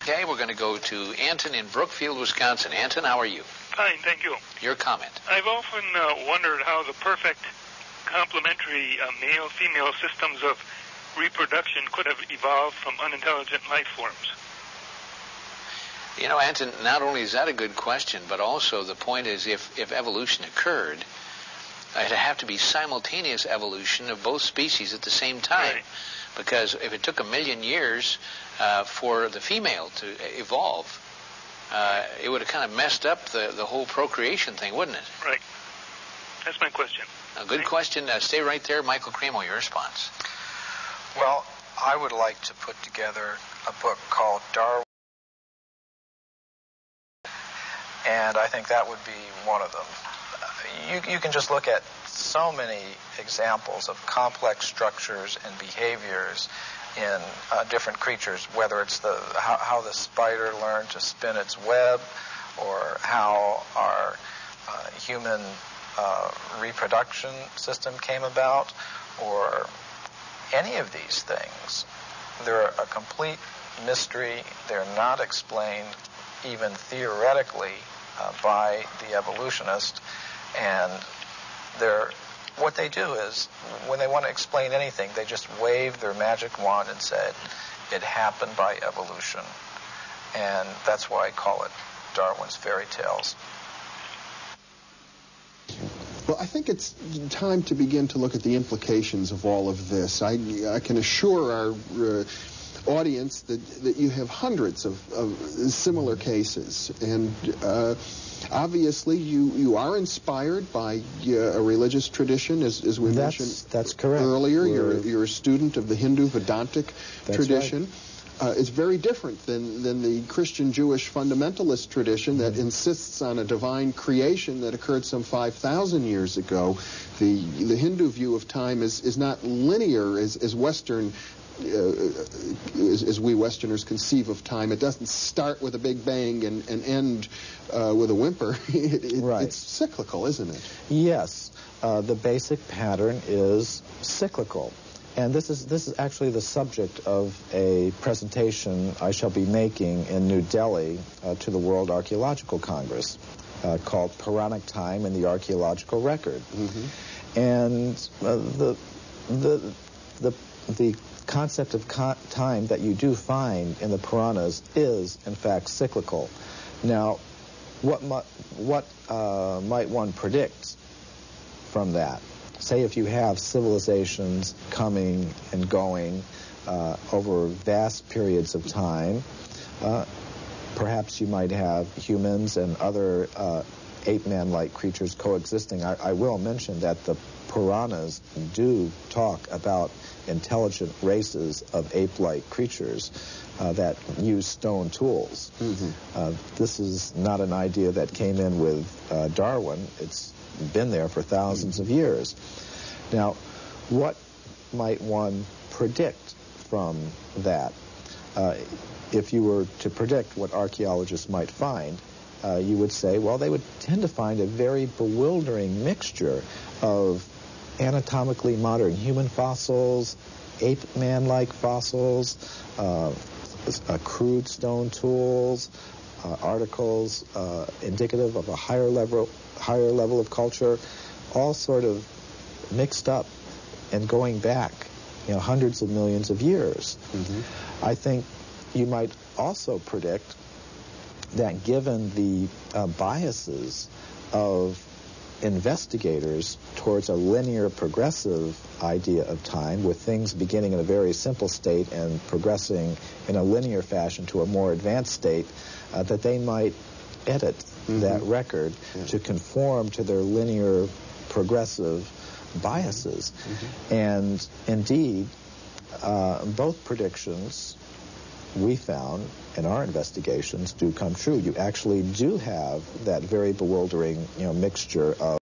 Okay, we're going to go to Anton in Brookfield, Wisconsin. Anton, how are you? Fine, thank you. Your comment. I've often wondered how the perfect complementary male-female systems of reproduction could have evolved from unintelligent life forms. You know, Anton, not only is that a good question, but also the point is if evolution occurred, it'd have to be simultaneous evolution of both species at the same time. Right. Because if it took 1 million years for the female to evolve, it would have kind of messed up the whole procreation thing, wouldn't it? Right. That's my question. A good question. Stay right there. Michael Cremo, your response. Well, I would like to put together a book called Darwin, and I think that would be one of them. You can just look at so many examples of complex structures and behaviors in different creatures, whether it's how the spider learned to spin its web, or how our human reproduction system came about, or any of these things. They're a complete mystery. They're not explained even theoretically by the evolutionist, and what they do is, when they want to explain anything, they just wave their magic wand and said, it happened by evolution. And that's why I call it Darwin's fairy tales. Well, I think it's time to begin to look at the implications of all of this. I can assure our audience that you have hundreds of similar cases, and obviously you are inspired by a religious tradition, as we mentioned. That's correct. Earlier. You're a student of the Hindu Vedantic tradition. Right. It's very different than the Christian Jewish fundamentalist tradition that insists on a divine creation that occurred some 5,000 years ago. The Hindu view of time is not linear as Western, as we Westerners conceive of time. It doesn't start with a big bang and end with a whimper. Right. It's cyclical, isn't it? Yes. The basic pattern is cyclical. And this is actually the subject of a presentation I shall be making in New Delhi to the World Archaeological Congress called Puranic Time and the Archaeological Record. Mm-hmm. And the concept of time that you do find in the Puranas is, in fact, cyclical. Now, what might one predict from that? Say if you have civilizations coming and going over vast periods of time, perhaps you might have humans and other ape-man-like creatures coexisting. I will mention that the Puranas do talk about intelligent races of ape-like creatures that use stone tools. Mm-hmm. This is not an idea that came in with Darwin. It's been there for thousands of years. Now, what might one predict from that? If you were to predict what archaeologists might find, you would say, well, they would tend to find a very bewildering mixture of anatomically modern human fossils, ape-man-like fossils, crude stone tools, articles indicative of a higher level of culture, all sort of mixed up and going back, hundreds of millions of years. Mm-hmm. I think you might also predict that given the biases of investigators towards a linear progressive idea of time, with things beginning in a very simple state and progressing in a linear fashion to a more advanced state, that they might edit mm-hmm. that record to conform to their linear progressive biases. Mm-hmm. And indeed, both predictions we found in our investigations do come true. You actually do have that very bewildering, mixture of